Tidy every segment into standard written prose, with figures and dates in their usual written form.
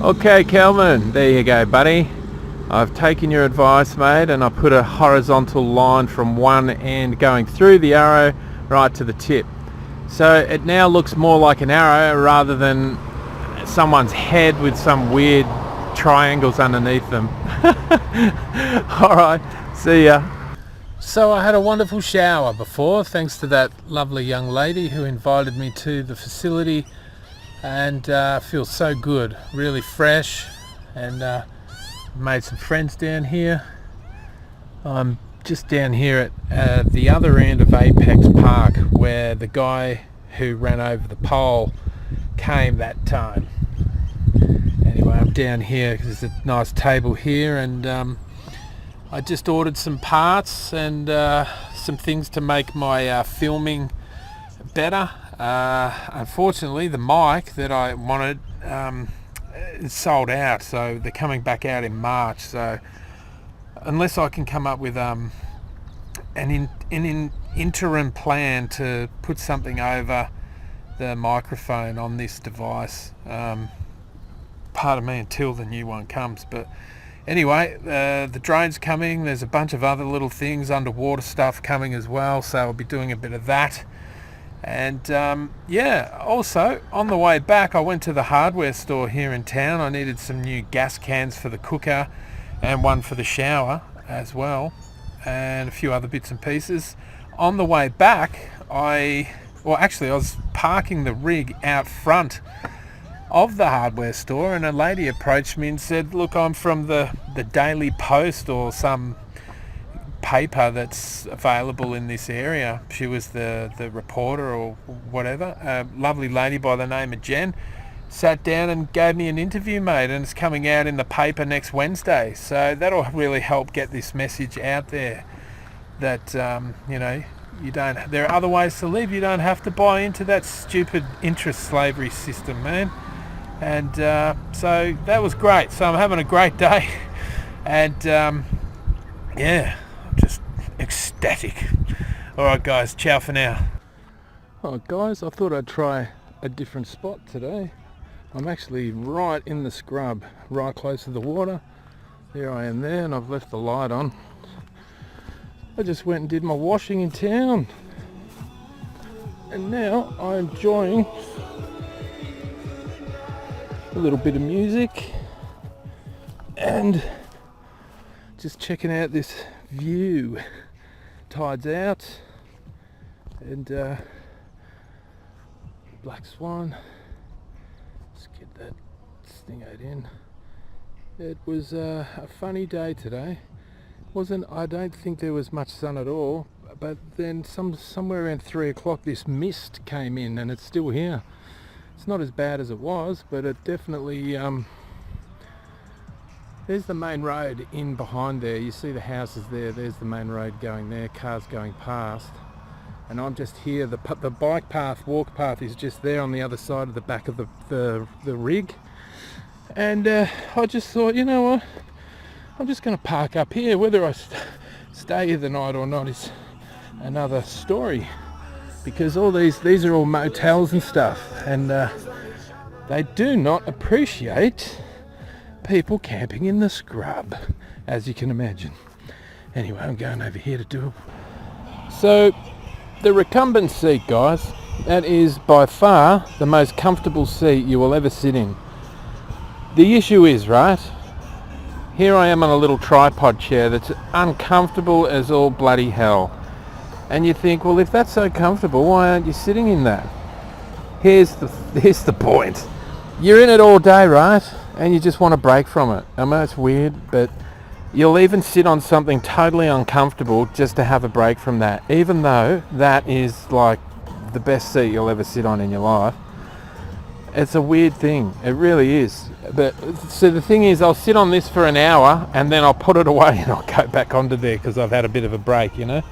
Okay, Kelvin, there you go, buddy. I've taken your advice, mate, and I put a horizontal line from one end going through the arrow right to the tip. So it now looks more like an arrow rather than someone's head with some weird triangles underneath them. Alright, see ya. So I had a wonderful shower before, thanks to that lovely young lady who invited me to the facility, and feels so good, really fresh, and made some friends down here. I'm just down here at the other end of Apex Park, where the guy who ran over the pole came that time. Anyway, I'm down here because there's a nice table here, and I just ordered some parts and some things to make my filming better. Unfortunately, the mic that I wanted is sold out, so they're coming back out in March. So unless I can come up with an interim plan to put something over the microphone on this device, pardon me, until the new one comes. But anyway, the drone's coming. There's a bunch of other little things, underwater stuff coming as well, so I'll be doing a bit of that. And yeah, also on the way back I went to the hardware store here in town. I needed some new gas cans for the cooker and one for the shower as well, and a few other bits and pieces. On the way back I was parking the rig out front of the hardware store, and a lady approached me and said, look, I'm from the Daily Post or some paper that's available in this area. She was the reporter or whatever. A lovely lady by the name of Jen sat down and gave me an interview, mate, and it's coming out in the paper next Wednesday. So that'll really help get this message out there that there are other ways to live. You don't have to buy into that stupid interest slavery system, man. And so that was great. So I'm having a great day, and yeah, I'm just ecstatic. Alright guys, ciao for now. Alright guys, I thought I'd try a different spot today. I'm actually right in the scrub, right close to the water. There I am there, and I've left the light on. I just went and did my washing in town, and now I'm enjoying a little bit of music and just checking out this view. Tide's out, and black swan. Let's get that stingate in. It was a funny day today. I don't think there was much sun at all, but then somewhere around 3 o'clock this mist came in, and it's still here. It's not as bad as it was, but it definitely there's the main road in behind there. You see the houses there. There's the main road going there, cars going past, and I'm just here. The bike path, walk path is just there on the other side of the back of the rig, and I just thought, you know what, I'm just going to park up here. Whether I stay here the night or not is another story, because all these are all motels and stuff, and they do not appreciate people camping in the scrub, as you can imagine. Anyway, I'm going over here to do it. So the recumbent seat, guys, that is by far the most comfortable seat you will ever sit in. The issue is, right, here I am on a little tripod chair that's uncomfortable as all bloody hell. And you think, well, if that's so comfortable, why aren't you sitting in that? Here's the point. You're in it all day, right? And you just want a break from it. I know it's weird, but you'll even sit on something totally uncomfortable just to have a break from that, even though that is like the best seat you'll ever sit on in your life. It's a weird thing. It really is. But so the thing is, I'll sit on this for an hour and then I'll put it away and I'll go back onto there because I've had a bit of a break, you know.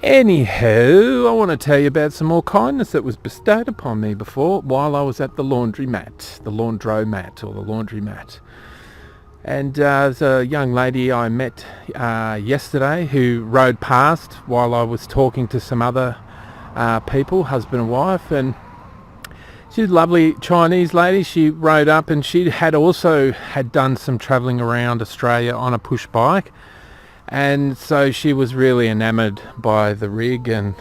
Anyhow, I want to tell you about some more kindness that was bestowed upon me before while I was at the laundromat, or the laundromat. And there's a young lady I met yesterday who rode past while I was talking to some other people, husband and wife, and She's a lovely Chinese lady. She rode up, and she had also had done some travelling around Australia on a push bike, and so she was really enamoured by the rig and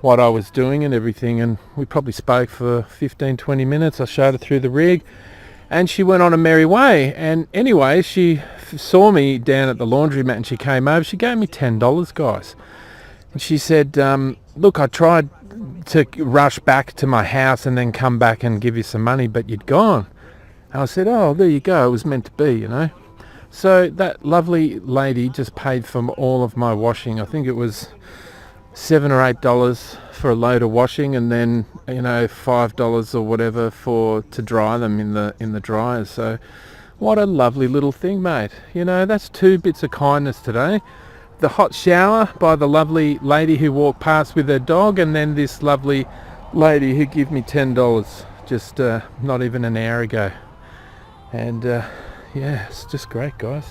what I was doing and everything, and we probably spoke for 15-20 minutes. I showed her through the rig, and she went on a merry way. And anyway, she saw me down at the laundromat, and she came over. She gave me $10, guys, and she said, look, I tried to rush back to my house and then come back and give you some money, but you'd gone. And I said, oh, there you go, it was meant to be, you know. So that lovely lady just paid for all of my washing. I think it was $7 or $8 for a load of washing, and then, you know, $5 or whatever to dry them in the dryers. So what a lovely little thing, mate. You know, that's 2 bits of kindness today. The hot shower by the lovely lady who walked past with her dog, and then this lovely lady who gave me $10 just not even an hour ago. And yeah, it's just great, guys.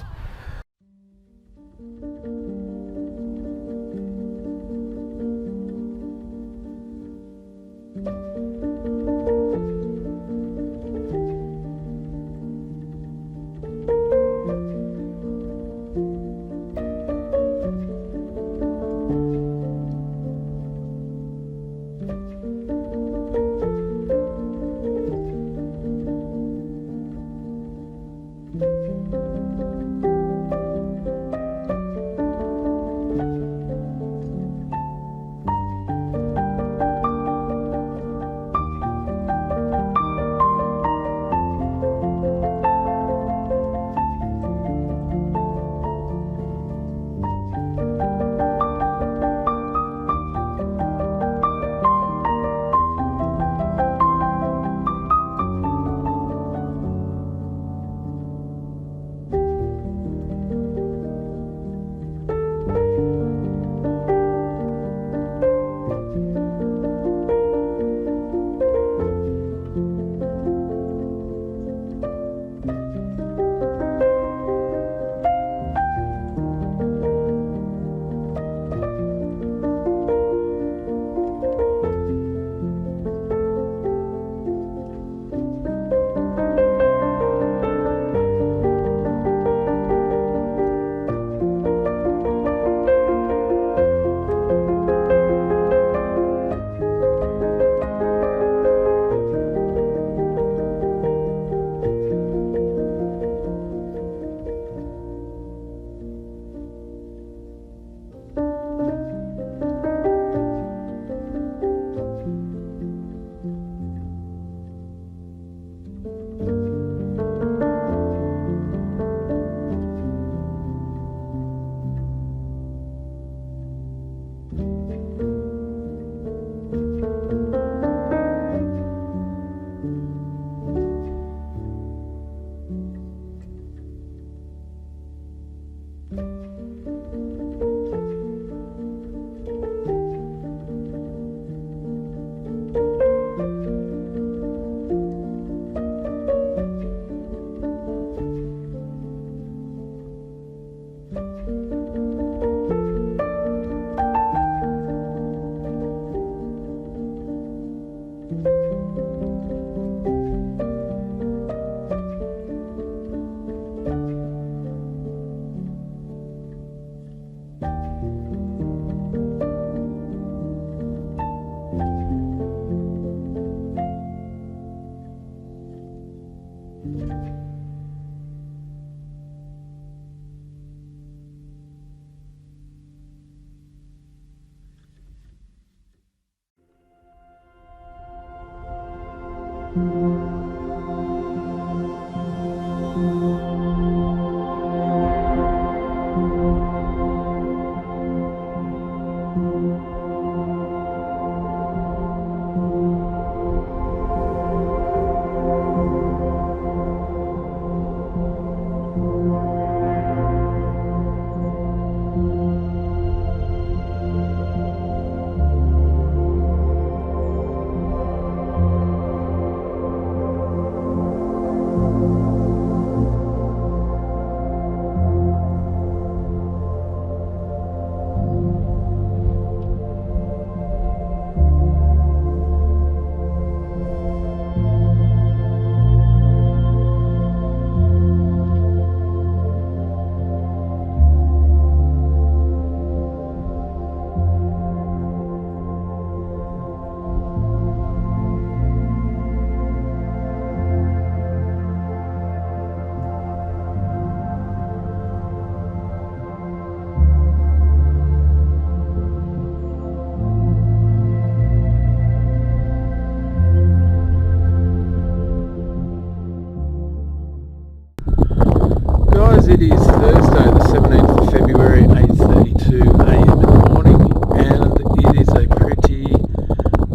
guys, it is Thursday the 17th of February, 8:32am in the morning, and it is a pretty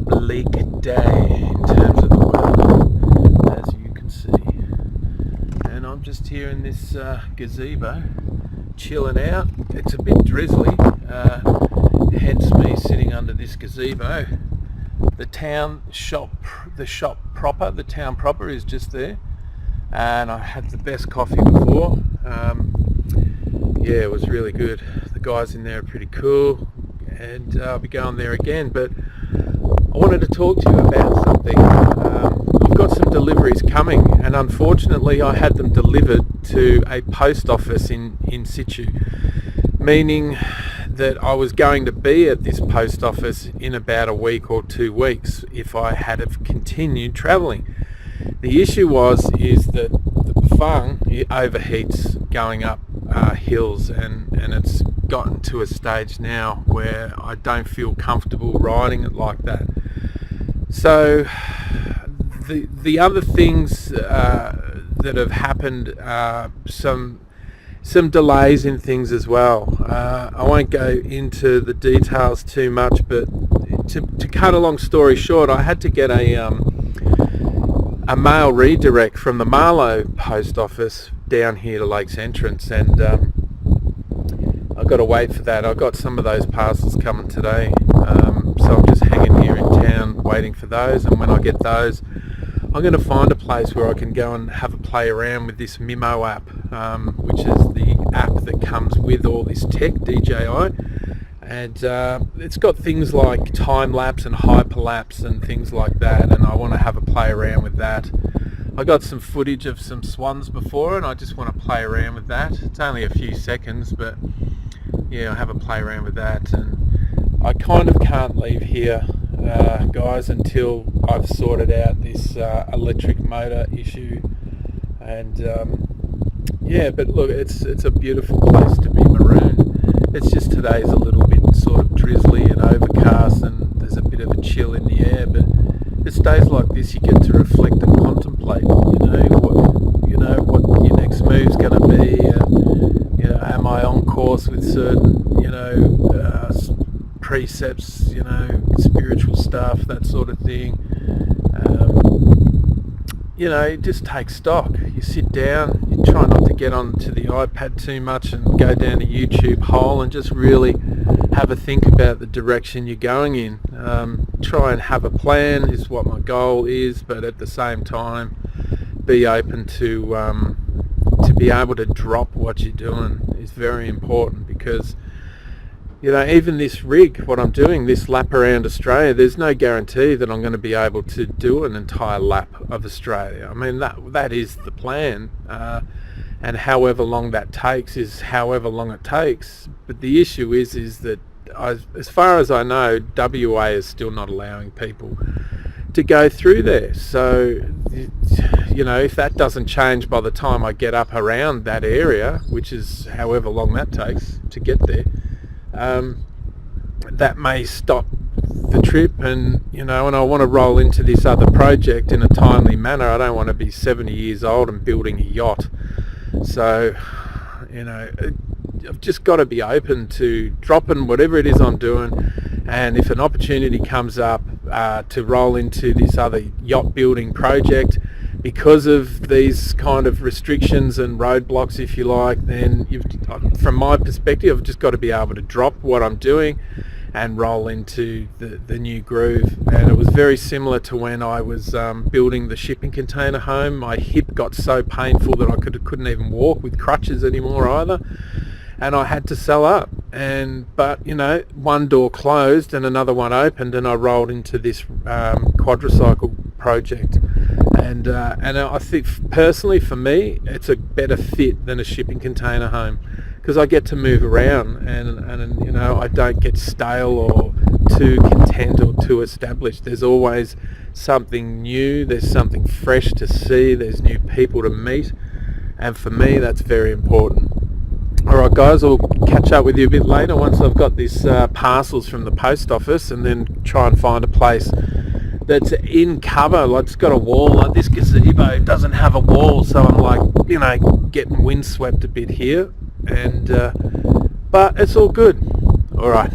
bleak day in terms of the weather, as you can see. And I'm just here in this gazebo, chilling out. It's a bit drizzly, hence me sitting under this gazebo. The town proper is just there, and I had the best coffee before. Yeah, it was really good. The guys in there are pretty cool, and I'll be going there again. But I wanted to talk to you about something. I've got some deliveries coming, and unfortunately I had them delivered to a post office in situ, meaning that I was going to be at this post office in about a week or 2 weeks if I had have continued travelling. The issue is that the Bafang, it overheats going up hills, and it's gotten to a stage now where I don't feel comfortable riding it like that. So the other things that have happened, some delays in things as well. I won't go into the details too much, but to cut a long story short, I had to get a mail redirect from the Marlow post office down here to Lakes Entrance, and I've got to wait for that. I've got some of those parcels coming today, so I'm just hanging here in town waiting for those, and when I get those, I'm going to find a place where I can go and have a play around with this Mimo app, which is the app that comes with all this tech, DJI, and it's got things like time lapse and hyperlapse and things like that, and I want to have a play around with that. I got some footage of some swans before, and I just want to play around with that. It's only a few seconds, but yeah, I'll have a play around with that. And I kind of can't leave here, guys, until I've sorted out this electric motor issue. And yeah, but look, it's a beautiful place to be maroon. It's just today's a little bit sort of drizzly and overcast, and there's a bit of a chill in the air, but it's days like this you get to reflect and contemplate, what your next move's going to be, and am I on course with certain precepts, spiritual stuff, that sort of thing. Just take stock. You sit down, you try not to get onto the iPad too much and go down a YouTube hole, and just really have a think about the direction you're going in. Try and have a plan is what my goal is, but at the same time be open to be able to drop what you're doing is very important, because even this rig, what I'm doing, this lap around Australia, there's no guarantee that I'm going to be able to do an entire lap of Australia. I mean, that is the plan, and however long that takes is however long it takes. But the issue is that, as far as I know, WA is still not allowing people to go through there. So, if that doesn't change by the time I get up around that area, which is however long that takes to get there, that may stop the trip, and and I want to roll into this other project in a timely manner. I don't want to be 70 years old and building a yacht. So I've just got to be open to dropping whatever it is I'm doing, and if an opportunity comes up to roll into this other yacht building project because of these kind of restrictions and roadblocks, if you like, then from my perspective, I've just got to be able to drop what I'm doing and roll into the new groove. And it was very similar to when I was building the shipping container home. My hip got so painful that I couldn't even walk with crutches anymore either, and I had to sell up. But one door closed and another one opened, and I rolled into this Quadricycle project. And I think personally for me, it's a better fit than a shipping container home, because I get to move around, and I don't get stale or too content or too established. There's always something new, there's something fresh to see, there's new people to meet, and for me that's very important. Alright guys, I'll catch up with you a bit later once I've got these parcels from the post office, and then try and find a place that's in cover, like it's got a wall. Like this gazebo doesn't have a wall, so I'm like, you know, getting windswept a bit here, and but it's all good. All right.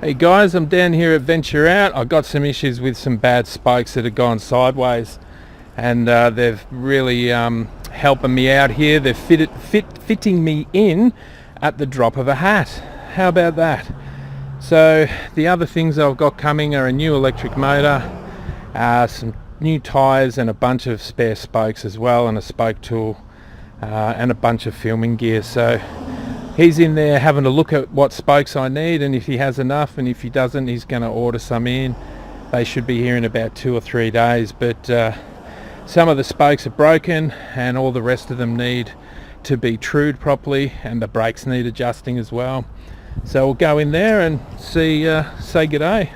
Hey guys, I'm down here at Venture Out. I got some issues with some bad spokes that have gone sideways, and they've really helping me out here. They're fitting me in at the drop of a hat. How about that? So the other things I've got coming are a new electric motor, some new tyres, and a bunch of spare spokes as well, and a spoke tool, and a bunch of filming gear. So he's in there having a look at what spokes I need, and if he has enough, and if he doesn't, he's going to order some in. They should be here in about 2 or 3 days, but some of the spokes are broken and all the rest of them need to be trued properly, and the brakes need adjusting as well. So we'll go in there and say g'day.